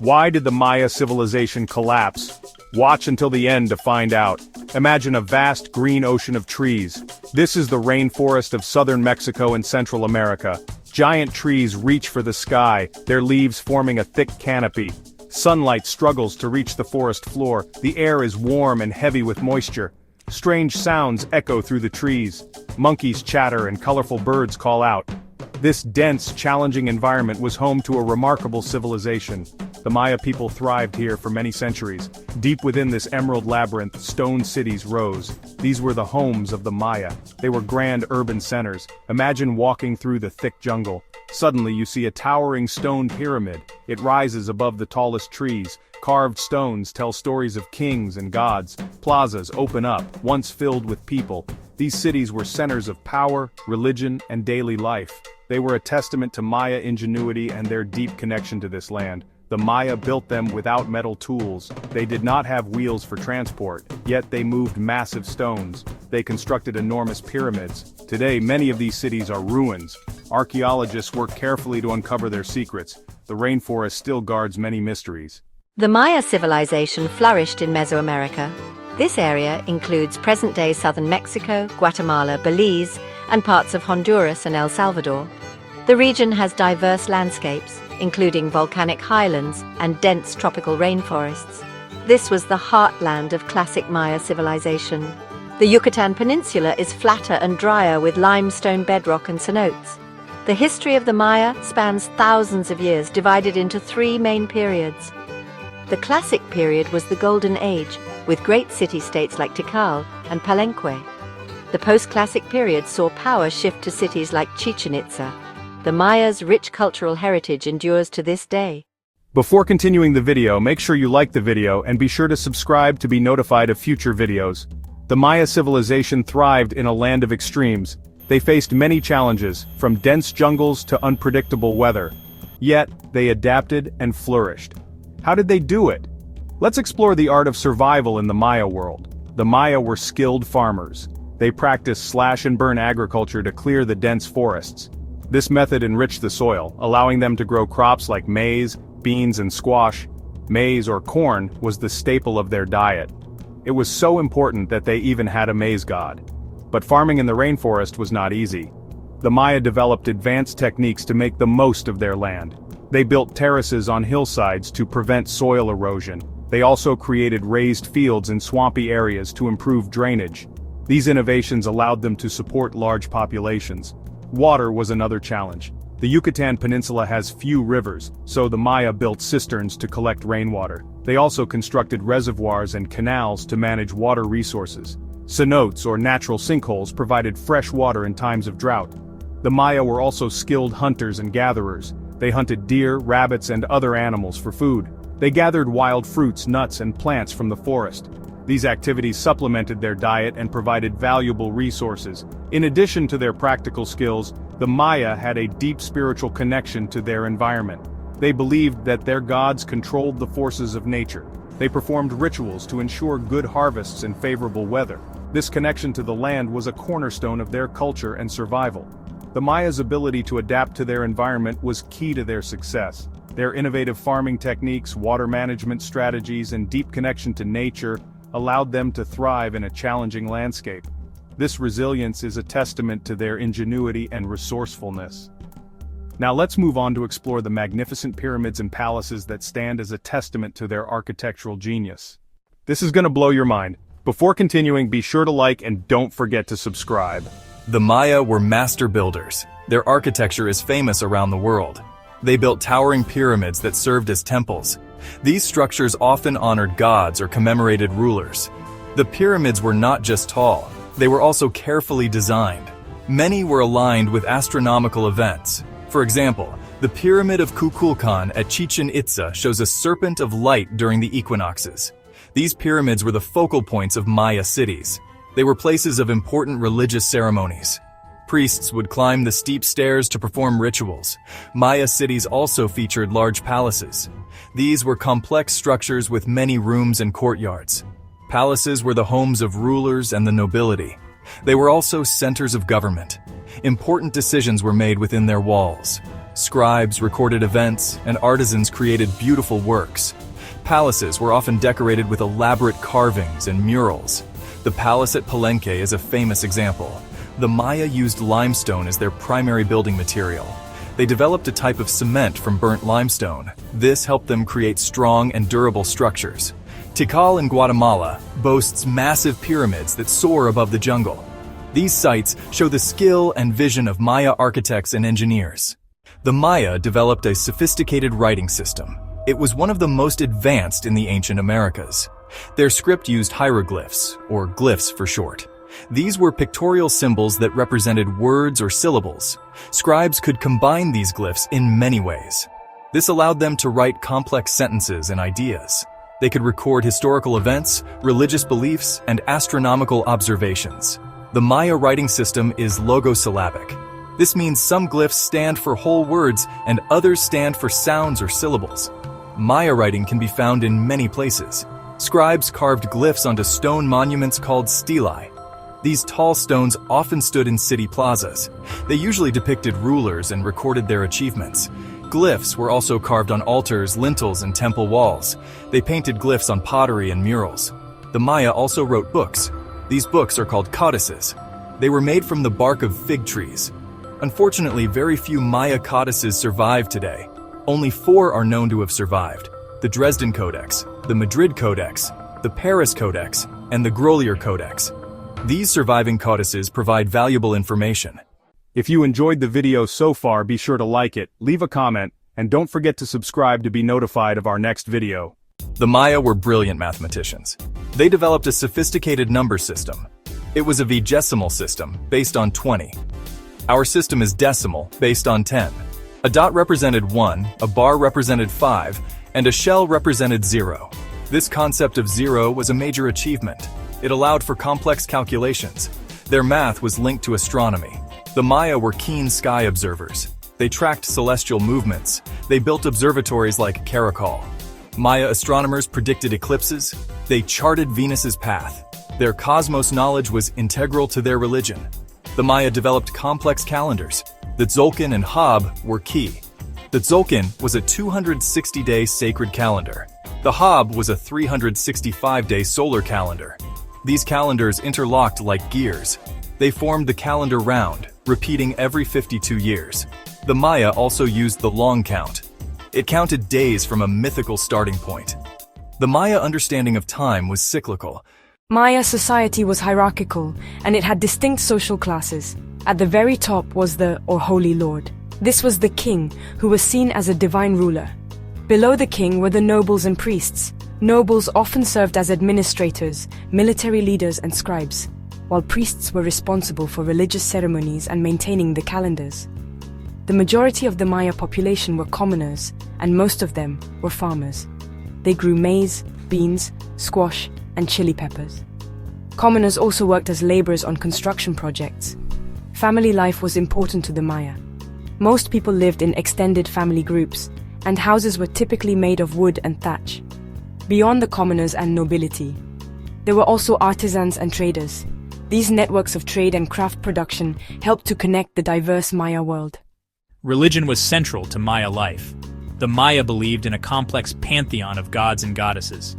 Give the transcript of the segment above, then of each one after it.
Why did the Maya civilization collapse? Watch until the end to find out. Imagine a vast green ocean of trees. This is the rainforest of southern Mexico and Central America. Giant trees reach for the sky, their leaves forming a thick canopy. Sunlight struggles to reach the forest floor. The air is warm and heavy with moisture. Strange sounds echo through the trees. Monkeys chatter and colorful birds call out. This dense, challenging environment was home to a remarkable civilization. The Maya people thrived here for many centuries. Deep within this emerald labyrinth, stone cities rose. These were the homes of the Maya. They were grand urban centers. Imagine walking through the thick jungle. Suddenly you see a towering stone pyramid. It rises above the tallest trees. Carved stones tell stories of kings and gods. Plazas open up, once filled with people. These cities were centers of power, religion, and daily life. They were a testament to Maya ingenuity and their deep connection to this land. The Maya built them without metal tools. They did not have wheels for transport, yet they moved massive stones. They constructed enormous pyramids. Today, many of these cities are ruins. Archaeologists work carefully to uncover their secrets. The rainforest still guards many mysteries. The Maya civilization flourished in Mesoamerica. This area includes present-day southern Mexico, Guatemala, Belize, and parts of Honduras and El Salvador. The region has diverse landscapes, including volcanic highlands and dense tropical rainforests. This was the heartland of classic Maya civilization. The Yucatan Peninsula is flatter and drier with limestone bedrock and cenotes. The history of the Maya spans thousands of years, divided into three main periods. The classic period was the Golden Age, with great city-states like Tikal and Palenque. The post-classic period saw power shift to cities like Chichen Itza. The Maya's rich cultural heritage endures to this day. Before continuing the video, make sure you like the video and be sure to subscribe to be notified of future videos. The Maya civilization thrived in a land of extremes. They faced many challenges, from dense jungles to unpredictable weather. Yet, they adapted and flourished. How did they do it? Let's explore the art of survival in the Maya world. The Maya were skilled farmers. They practiced slash-and-burn agriculture to clear the dense forests. This method enriched the soil, allowing them to grow crops like maize, beans, and squash. Maize or corn was the staple of their diet. It was so important that they even had a maize god. But farming in the rainforest was not easy. The Maya developed advanced techniques to make the most of their land. They built terraces on hillsides to prevent soil erosion. They also created raised fields in swampy areas to improve drainage. These innovations allowed them to support large populations. Water was another challenge. The Yucatan Peninsula has few rivers, so the Maya built cisterns to collect rainwater. They also constructed reservoirs and canals to manage water resources. Cenotes or natural sinkholes provided fresh water in times of drought. The Maya were also skilled hunters and gatherers. They hunted deer, rabbits, and other animals for food. They gathered wild fruits, nuts, and plants from the forest. These activities supplemented their diet and provided valuable resources. In addition to their practical skills, the Maya had a deep spiritual connection to their environment. They believed that their gods controlled the forces of nature. They performed rituals to ensure good harvests and favorable weather. This connection to the land was a cornerstone of their culture and survival. The Maya's ability to adapt to their environment was key to their success. Their innovative farming techniques, water management strategies, and deep connection to nature allowed them to thrive in a challenging landscape. This resilience is a testament to their ingenuity and resourcefulness. Now let's move on to explore the magnificent pyramids and palaces that stand as a testament to their architectural genius. This is gonna blow your mind. Before continuing, be sure to like and don't forget to subscribe. The Maya were master builders. Their architecture is famous around the world. They built towering pyramids that served as temples. These structures often honored gods or commemorated rulers. The pyramids were not just tall, they were also carefully designed. Many were aligned with astronomical events. For example, the Pyramid of Kukulkan at Chichen Itza shows a serpent of light during the equinoxes. These pyramids were the focal points of Maya cities. They were places of important religious ceremonies. Priests would climb the steep stairs to perform rituals. Maya cities also featured large palaces. These were complex structures with many rooms and courtyards. Palaces were the homes of rulers and the nobility. They were also centers of government. Important decisions were made within their walls. Scribes recorded events, and artisans created beautiful works. Palaces were often decorated with elaborate carvings and murals. The palace at Palenque is a famous example. The Maya used limestone as their primary building material. They developed a type of cement from burnt limestone. This helped them create strong and durable structures. Tikal in Guatemala boasts massive pyramids that soar above the jungle. These sites show the skill and vision of Maya architects and engineers. The Maya developed a sophisticated writing system. It was one of the most advanced in the ancient Americas. Their script used hieroglyphs, or glyphs for short. These were pictorial symbols that represented words or syllables. Scribes could combine these glyphs in many ways. This allowed them to write complex sentences and ideas. They could record historical events, religious beliefs, and astronomical observations. The Maya writing system is logosyllabic. This means some glyphs stand for whole words and others stand for sounds or syllables. Maya writing can be found in many places. Scribes carved glyphs onto stone monuments called stelae. These tall stones often stood in city plazas. They usually depicted rulers and recorded their achievements. Glyphs were also carved on altars, lintels, and temple walls. They painted glyphs on pottery and murals. The Maya also wrote books. These books are called codices. They were made from the bark of fig trees. Unfortunately, very few Maya codices survive today. Only 4 are known to have survived: the Dresden Codex, the Madrid Codex, the Paris Codex, and the Grolier Codex. These surviving codices provide valuable information. If you enjoyed the video so far, be sure to like it, leave a comment, and don't forget to subscribe to be notified of our next video. The Maya were brilliant mathematicians. They developed a sophisticated number system. It was a vigesimal system based on 20. Our system is decimal based on 10. A dot represented 1, a bar represented 5, and a shell represented 0. This concept of 0 was a major achievement. It allowed for complex calculations. Their math was linked to astronomy. The Maya were keen sky observers. They tracked celestial movements. They built observatories like Caracol. Maya astronomers predicted eclipses. They charted Venus's path. Their cosmos knowledge was integral to their religion. The Maya developed complex calendars. The Tzolk'in and Hab were key. The Tzolk'in was a 260-day sacred calendar. The Hab was a 365-day solar calendar. These calendars interlocked like gears. They formed the calendar round, repeating every 52 years. The Maya also used the long count. It counted days from a mythical starting point. The Maya understanding of time was cyclical. Maya society was hierarchical, and it had distinct social classes. At the very top was the, or holy lord. This was the king, who was seen as a divine ruler. Below the king were the nobles and priests. Nobles often served as administrators, military leaders, and scribes, while priests were responsible for religious ceremonies and maintaining the calendars. The majority of the Maya population were commoners, and most of them were farmers. They grew maize, beans, squash, and chili peppers. Commoners also worked as laborers on construction projects. Family life was important to the Maya. Most people lived in extended family groups, and houses were typically made of wood and thatch. Beyond the commoners and nobility, there were also artisans and traders. These networks of trade and craft production helped to connect the diverse Maya world. Religion was central to Maya life. The Maya believed in a complex pantheon of gods and goddesses.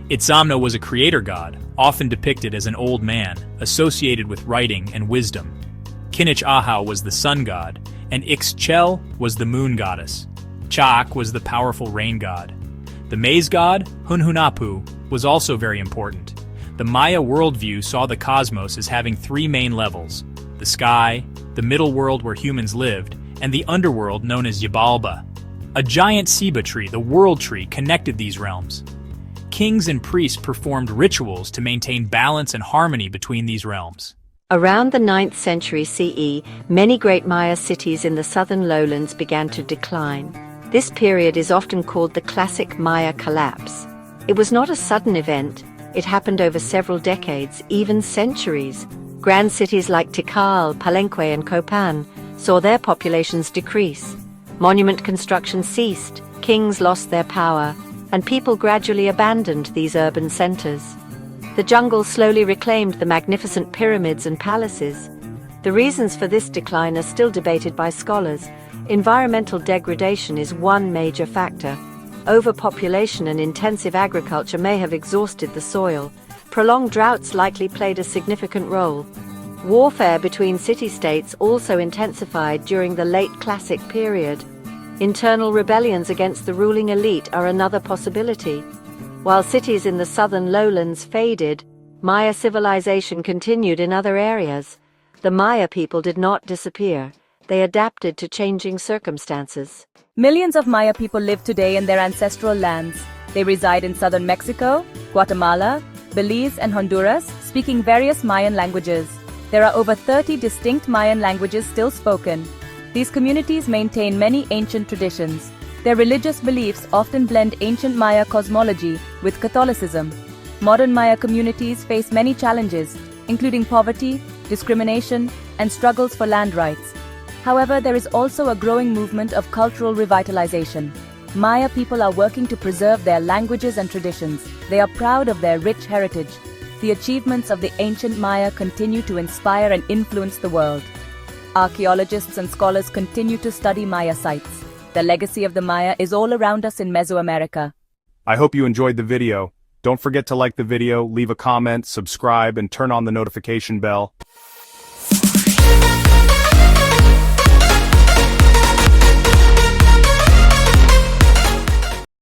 Itzamna was a creator god, often depicted as an old man, associated with writing and wisdom. Kinich Ahau was the sun god, and Ixchel was the moon goddess. Chak was the powerful rain god. The maize god, Hunhunapu, was also very important. The Maya worldview saw the cosmos as having 3 main levels: the sky, the middle world where humans lived, and the underworld known as Yabalba. A giant ceiba tree, the world tree, connected these realms. Kings and priests performed rituals to maintain balance and harmony between these realms. Around the 9th century CE, many great Maya cities in the southern lowlands began to decline. This period is often called the classic Maya collapse. It was not a sudden event. It happened over several decades, even centuries. Grand cities like Tikal, Palenque, and Copan saw their populations decrease. Monument construction ceased, kings lost their power, and people gradually abandoned these urban centers. The jungle slowly reclaimed the magnificent pyramids and palaces. The reasons for this decline are still debated by scholars. Environmental degradation is one major factor. Overpopulation and intensive agriculture may have exhausted the soil. Prolonged droughts likely played a significant role. Warfare between city-states also intensified during the late Classic period. Internal rebellions against the ruling elite are another possibility. While cities in the southern lowlands faded, Maya civilization continued in other areas. The Maya people did not disappear. They adapted to changing circumstances. Millions of Maya people live today in their ancestral lands. They reside in southern Mexico, Guatemala, Belize, and Honduras, speaking various Mayan languages. There are over 30 distinct Mayan languages still spoken. These communities maintain many ancient traditions. Their religious beliefs often blend ancient Maya cosmology with Catholicism. Modern Maya communities face many challenges, including poverty, discrimination, and struggles for land rights. However, there is also a growing movement of cultural revitalization. Maya people are working to preserve their languages and traditions. They are proud of their rich heritage. The achievements of the ancient Maya continue to inspire and influence the world. Archaeologists and scholars continue to study Maya sites. The legacy of the Maya is all around us in Mesoamerica. I hope you enjoyed the video. Don't forget to like the video, leave a comment, subscribe, and turn on the notification bell.